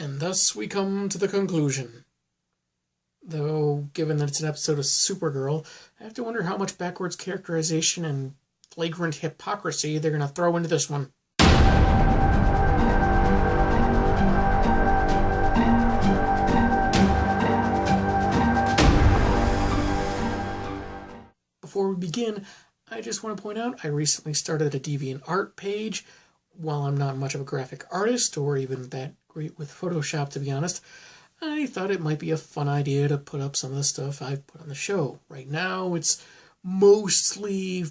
And thus we come to the conclusion. Though, given that it's an episode of Supergirl, I have to wonder how much backwards characterization and flagrant hypocrisy they're going to throw into this one. Before we begin, I just want to point out I recently started a DeviantArt page. While I'm not much of a graphic artist, or even that great with Photoshop, to be honest, I thought it might be a fun idea to put up some of the stuff I've put on the show. Right now, it's mostly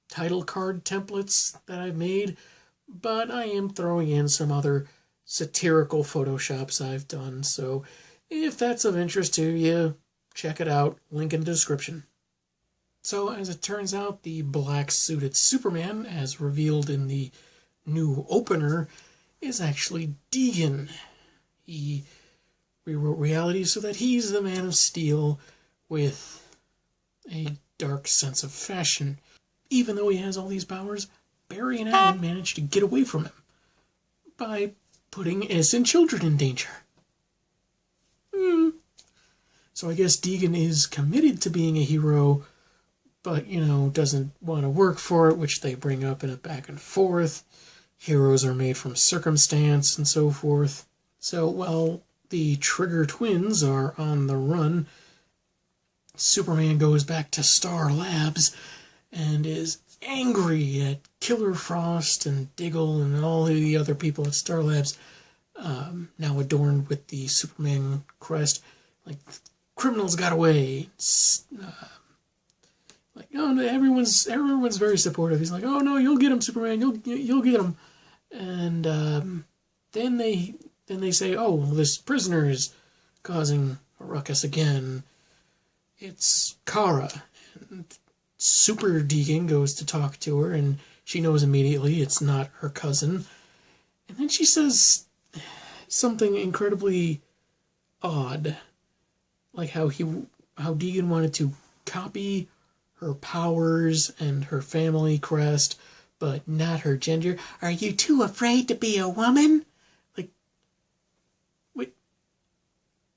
title card templates that I've made, but I am throwing in some other satirical Photoshops I've done, so if that's of interest to you, check it out. Link in the description. So, as it turns out, the black-suited Superman, as revealed in the new opener, is actually Deegan. He rewrote reality so that he's the Man of Steel with a dark sense of fashion. Even though he has all these powers, Barry and Alan managed to get away from him by putting innocent children in danger. So I guess Deegan is committed to being a hero, but, doesn't want to work for it, which they bring up in a back and forth. Heroes are made from circumstance and so forth. So while the Trigger twins are on the run, Superman goes back to Star Labs and is angry at Killer Frost and Diggle and all the other people at Star Labs, now adorned with the Superman crest. Like, criminals got away. Everyone's very supportive. He's like, oh no, you'll get him, Superman. You'll get him. And then they say, oh, well, this prisoner is causing a ruckus again. It's Kara. And Super Deegan goes to talk to her, and she knows immediately it's not her cousin. And then she says something incredibly odd, like how Deegan wanted to copy her powers and her family crest, but not her gender. Are you too afraid to be a woman? Like, wait,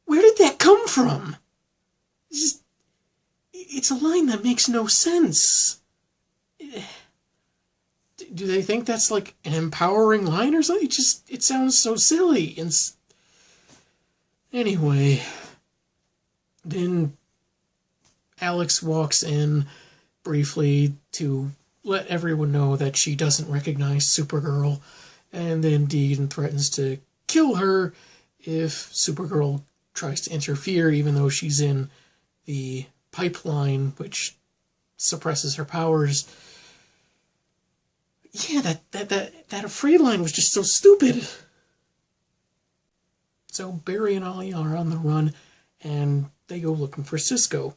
where did that come from? It's a line that makes no sense. Do they think that's like an empowering line or something? It sounds so silly. And anyway, then Alex walks in briefly to let everyone know that she doesn't recognize Supergirl, and then Deegan threatens to kill her if Supergirl tries to interfere, even though she's in the pipeline, which suppresses her powers. Yeah, that afraid line was just so stupid. So Barry and Ollie are on the run, and they go looking for Cisco,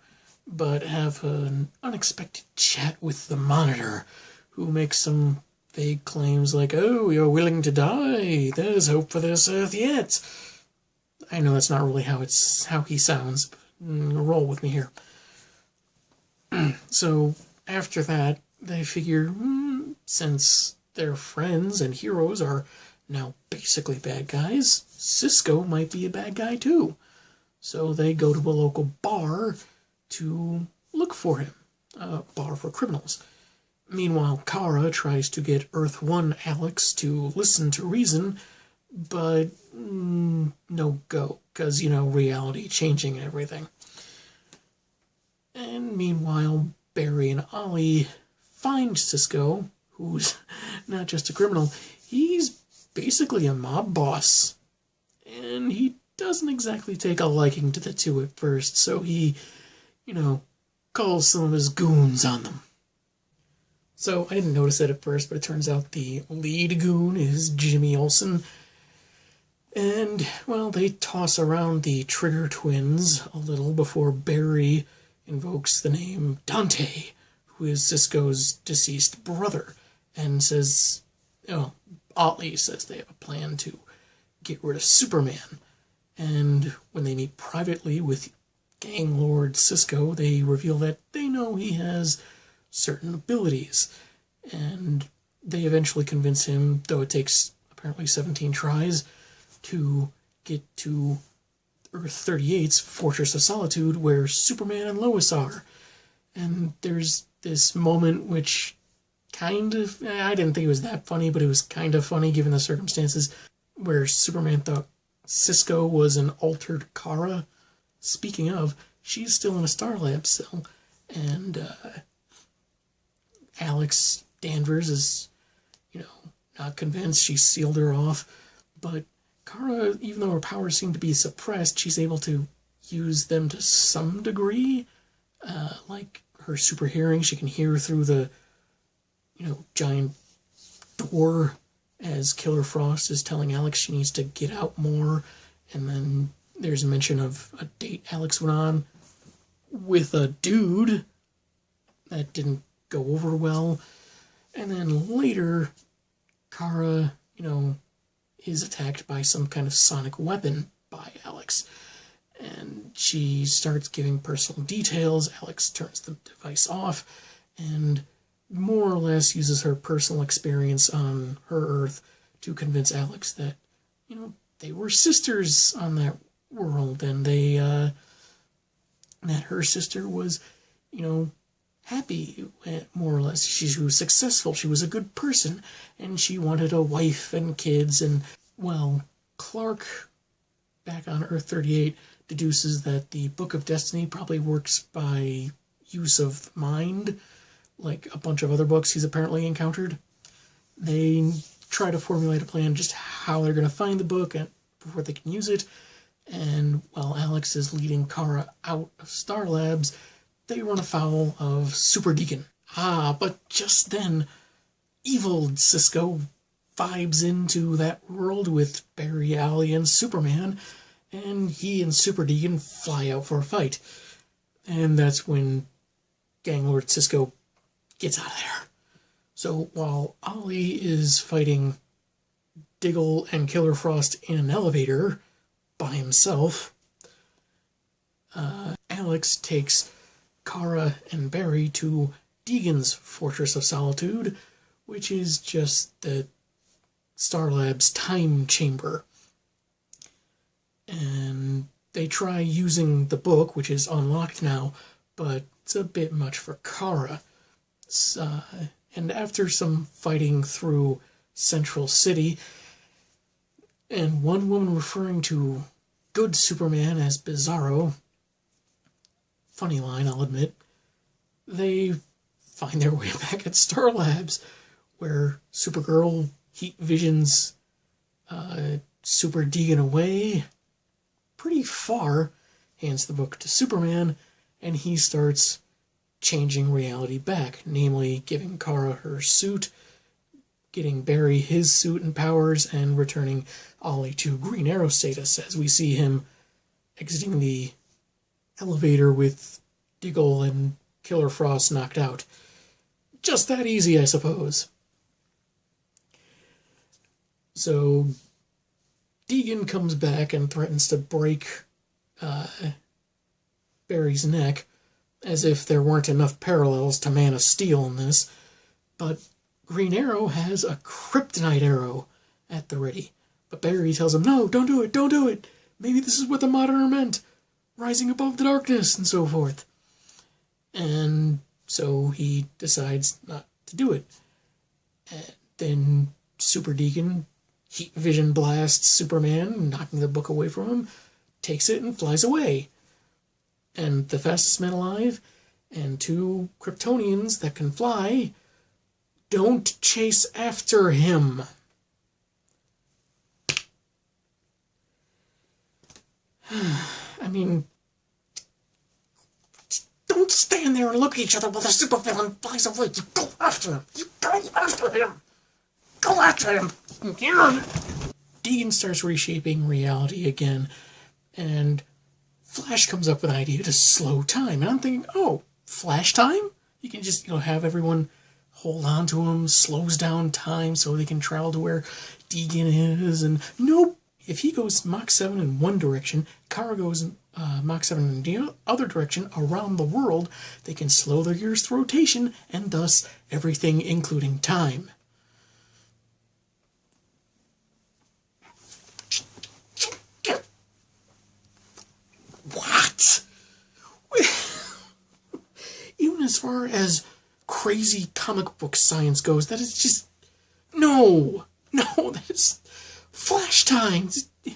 but have an unexpected chat with the Monitor, who makes some vague claims like, oh, you're willing to die, there's hope for this Earth yet. I know that's not really how he sounds, but roll with me here. So after that, they figure, since their friends and heroes are now basically bad guys, Cisco might be a bad guy too. So they go to a local bar to look for him, a bar for criminals. Meanwhile, Kara tries to get Earth 1 Alex to listen to reason, but no go, because, reality changing and everything. And meanwhile, Barry and Ollie find Cisco, who's not just a criminal, he's basically a mob boss. And he doesn't exactly take a liking to the two at first, so he, calls some of his goons on them. So I didn't notice it at first, but it turns out the lead goon is Jimmy Olsen. And, well, they toss around the Trigger twins a little before Barry invokes the name Dante, who is Cisco's deceased brother, and says, Ollie says they have a plan to get rid of Superman. And when they meet privately with Gang Lord Cisco, they reveal that they know he has certain abilities, and they eventually convince him, though it takes apparently 17 tries, to get to Earth 38's Fortress of Solitude, where Superman and Lois are. And there's this moment which kind of, I didn't think it was that funny, but it was kind of funny given the circumstances, where Superman thought Cisco was an altered Kara. Speaking of, she's still in a Starlab cell, and Alex Danvers is, not convinced. She sealed her off, but Kara, even though her powers seem to be suppressed, she's able to use them to some degree. Like her super hearing, she can hear through the, giant door as Killer Frost is telling Alex she needs to get out more. And then there's a mention of a date Alex went on with a dude that didn't go over well. And then later, Kara, is attacked by some kind of sonic weapon by Alex. And she starts giving personal details. Alex turns the device off and more or less uses her personal experience on her Earth to convince Alex that, they were sisters on that world, and that her sister was, happy, more or less. She was successful, she was a good person, and she wanted a wife and kids, and, well, Clark, back on Earth 38, deduces that the Book of Destiny probably works by use of mind, like a bunch of other books he's apparently encountered. They try to formulate a plan just how they're going to find the book and before they can use it, and while Alex is leading Kara out of Star Labs, they run afoul of Super Deacon. But just then, evil Cisco vibes into that world with Barry, Alley, and Superman, and he and Super Deacon fly out for a fight. And that's when Gang Lord Cisco gets out of there. So while Ollie is fighting Diggle and Killer Frost in an elevator by himself, Alex takes Kara and Barry to Deegan's Fortress of Solitude, which is just the Starlab's time chamber. And they try using the book, which is unlocked now, but it's a bit much for Kara. And after some fighting through Central City, and one woman referring to good Superman as Bizarro, funny line, I'll admit, they find their way back at Star Labs, where Supergirl heat visions Super Deegan away pretty far, hands the book to Superman, and he starts changing reality back, namely giving Kara her suit, getting Barry his suit and powers, and returning Ollie to Green Arrow status as we see him exiting the elevator with Diggle and Killer Frost knocked out. Just that easy, I suppose. So Deegan comes back and threatens to break Barry's neck, as if there weren't enough parallels to Man of Steel in this. But Green Arrow has a kryptonite arrow at the ready. But Barry tells him, no, don't do it, don't do it. Maybe this is what the Monitor meant. Rising above the darkness, and so forth. And so he decides not to do it. And then Super Deacon heat vision blasts Superman, knocking the book away from him, takes it and flies away. And the fastest man alive and two Kryptonians that can fly don't chase after him. I mean, don't stand there and look at each other while the supervillain flies away. You go after him. You go after him. Go after him. Deegan starts reshaping reality again, and Flash comes up with an idea to slow time. And I'm thinking, oh, Flash time? You can just, have everyone hold on to him, slows down time so they can travel to where Deegan is. And nope, if he goes Mach 7 in one direction, Kara goes Mach 7 in the other direction around the world, they can slow their Earth's rotation, and thus everything including time. as far as crazy comic book science goes, that is just... No, that is Flash times. Oh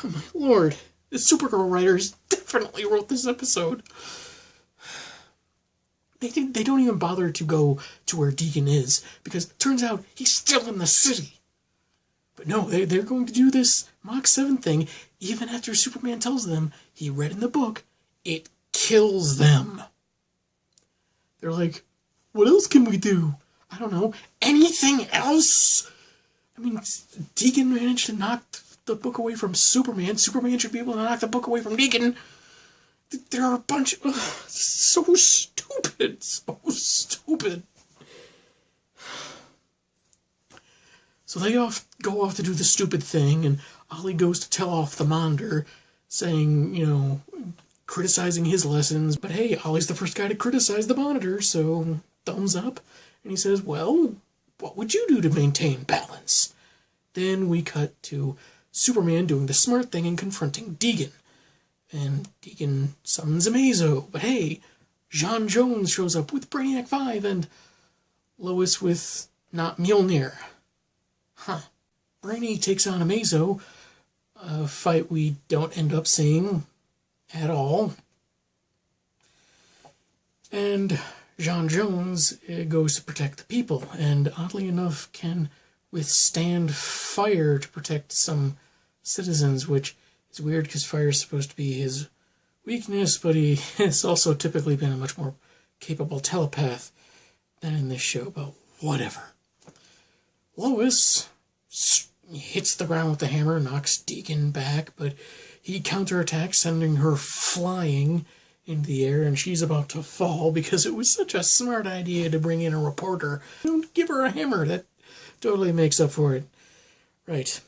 my lord. The Supergirl writers definitely wrote this episode. They don't even bother to go to where Deegan is, because it turns out he's still in the city. But no, they're going to do this Mach 7 thing, even after Superman tells them he read in the book, it kills them. They're like, what else can we do? I don't know. Anything else? I mean, Deegan managed to knock the book away from Superman. Superman should be able to knock the book away from Deegan. There are a bunch of... so stupid. So stupid. So they go off to do the stupid thing, and Ollie goes to tell off the Monitor, saying, criticizing his lessons. But hey, Ollie's the first guy to criticize the Monitor, so thumbs up. And he says, well, what would you do to maintain balance? Then we cut to Superman doing the smart thing and confronting Deegan. And Deegan summons Amazo. But hey, John Jones shows up with Brainiac 5 and Lois with not Mjolnir. Huh. Brainy takes on Amazo, a fight we don't end up seeing at all. And John Jones goes to protect the people, and oddly enough can withstand fire to protect some citizens, which is weird because fire is supposed to be his weakness, but he has also typically been a much more capable telepath than in this show, but whatever. Lois hits the ground with the hammer, knocks Deegan back, but he counterattacks, sending her flying into the air, and she's about to fall because it was such a smart idea to bring in a reporter. Don't give her a hammer. That totally makes up for it. Right.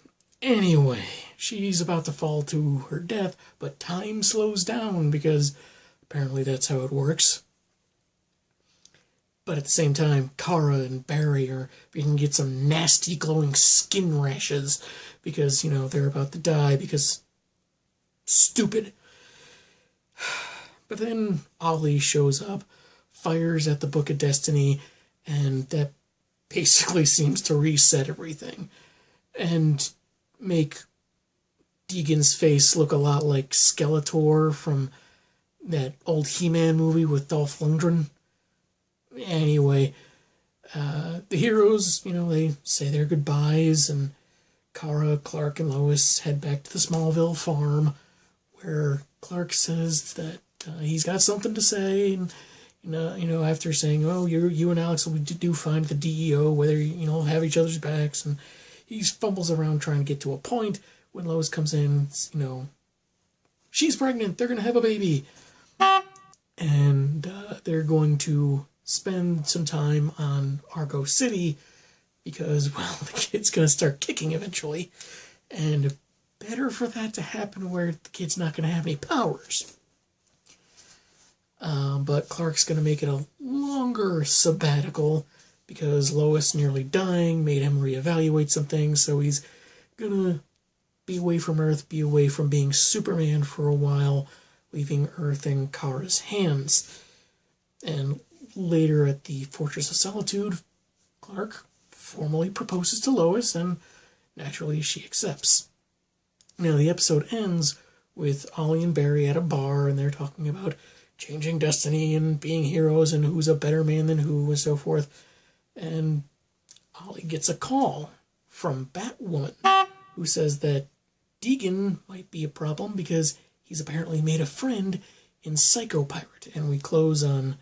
Anyway, she's about to fall to her death, but time slows down because apparently that's how it works. But at the same time, Kara and Barry are beginning to get some nasty glowing skin rashes because, they're about to die because stupid. But then Ollie shows up, fires at the Book of Destiny, and that basically seems to reset everything and make Deegan's face look a lot like Skeletor from that old He-Man movie with Dolph Lundgren. Anyway, the heroes, they say their goodbyes, and Kara, Clark, and Lois head back to the Smallville farm, where Clark says that he's got something to say, and after saying, "Oh, you and Alex will do fine at the DEO, whether have each other's backs," and he fumbles around trying to get to a point when Lois comes in. She's pregnant. They're gonna have a baby, and they're going to spend some time on Argo City because, well, the kid's gonna start kicking eventually, and better for that to happen where the kid's not gonna have any powers. But Clark's going to make it a longer sabbatical because Lois nearly dying made him reevaluate some things, so he's going to be away from Earth, be away from being Superman for a while, leaving Earth in Kara's hands. And later at the Fortress of Solitude, Clark formally proposes to Lois, and naturally she accepts. Now the episode ends with Ollie and Barry at a bar, and they're talking about changing destiny and being heroes and who's a better man than who and so forth. And Ollie gets a call from Batwoman, who says that Deegan might be a problem because he's apparently made a friend in Psycho Pirate. And we close on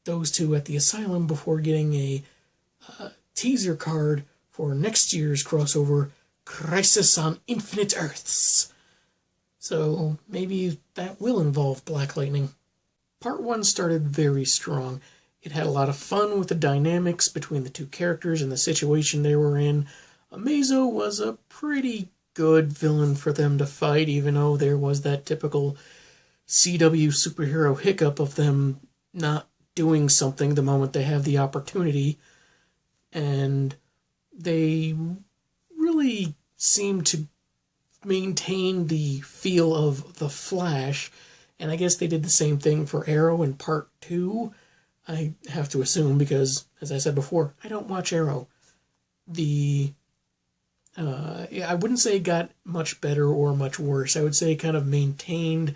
those two at the asylum before getting a teaser card for next year's crossover, Crisis on Infinite Earths. So maybe that will involve Black Lightning. Part 1 started very strong. It had a lot of fun with the dynamics between the two characters and the situation they were in. Amazo was a pretty good villain for them to fight, even though there was that typical CW superhero hiccup of them not doing something the moment they have the opportunity. And they really seem to maintain the feel of The Flash And I guess they did the same thing for Arrow in part 2. I have to assume because, as I said before, I don't watch Arrow. I wouldn't say it got much better or much worse. I would say it kind of maintained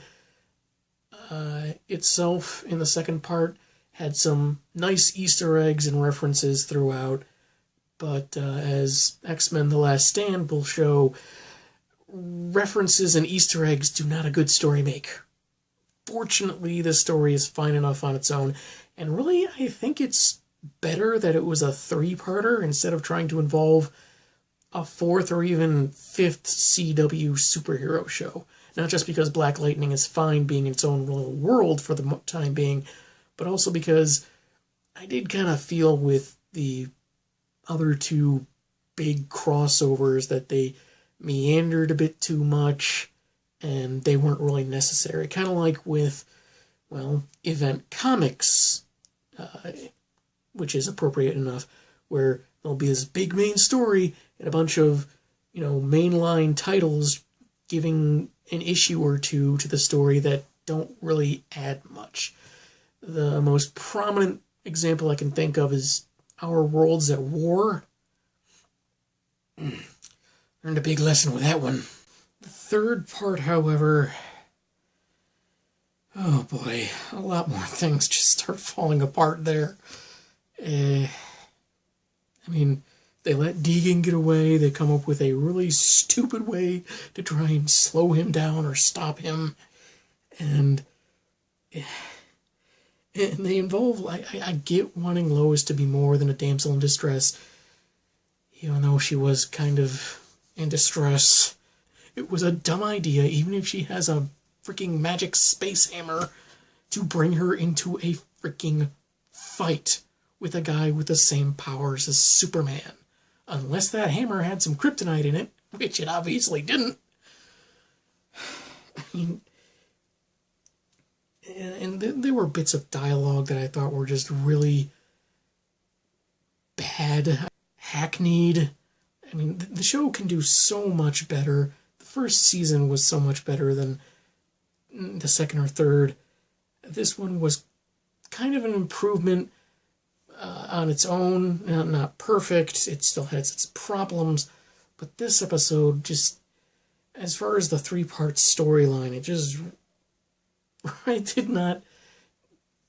itself in the second part. Had some nice Easter eggs and references throughout. But as X-Men The Last Stand will show, references and Easter eggs do not a good story make. Fortunately, this story is fine enough on its own. And really, I think it's better that it was a 3-parter instead of trying to involve a 4th or even 5th CW superhero show. Not just because Black Lightning is fine being its own little world for the time being, but also because I did kind of feel with the other 2 big crossovers that they meandered a bit too much and they weren't really necessary. Kind of like with, well, Event Comics, which is appropriate enough, where there'll be this big main story and a bunch of, mainline titles giving an issue or two to the story that don't really add much. The most prominent example I can think of is Our Worlds at War. Learned a big lesson with that one. The third part, however, oh boy, a lot more things just start falling apart there. They let Deegan get away. They come up with a really stupid way to try and slow him down or stop him. And they involve, I get wanting Lois to be more than a damsel in distress, even though she was kind of in distress. It was a dumb idea, even if she has a freaking magic space hammer, to bring her into a freaking fight with a guy with the same powers as Superman. Unless that hammer had some kryptonite in it, which it obviously didn't. And there were bits of dialogue that I thought were just really bad, hackneyed. The show can do so much better. The first season was so much better than the second or third. This one was kind of an improvement on its own. Not perfect. It still has its problems. But this episode, just as far as the 3-part storyline, I did not,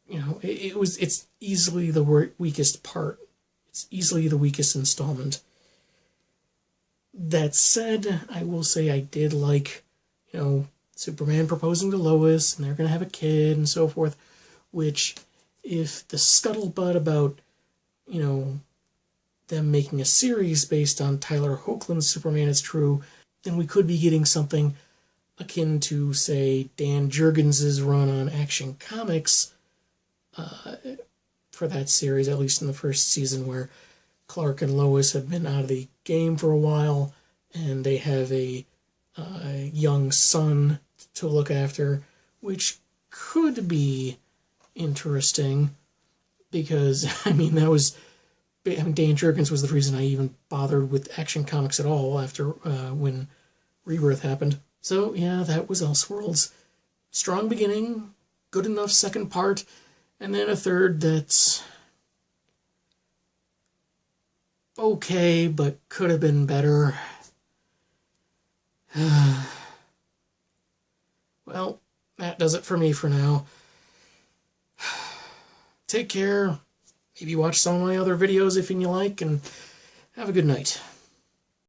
it's easily the weakest part. It's easily the weakest installment. That said, I will say I did like, Superman proposing to Lois, and they're going to have a kid and so forth, which, if the scuttlebutt about, them making a series based on Tyler Hoechlin's Superman is true, then we could be getting something akin to, say, Dan Jurgens' run on Action Comics for that series, at least in the first season, where Clark and Lois have been out of the game for a while, and they have a young son to look after, which could be interesting, because, Dan Jurgens was the reason I even bothered with Action Comics at all after when Rebirth happened. So, yeah, that was Elseworlds. Strong beginning, good enough second part, and then a third that's okay, but could have been better. Well, that does it for me for now. Take care. Maybe watch some of my other videos if you like, and have a good night.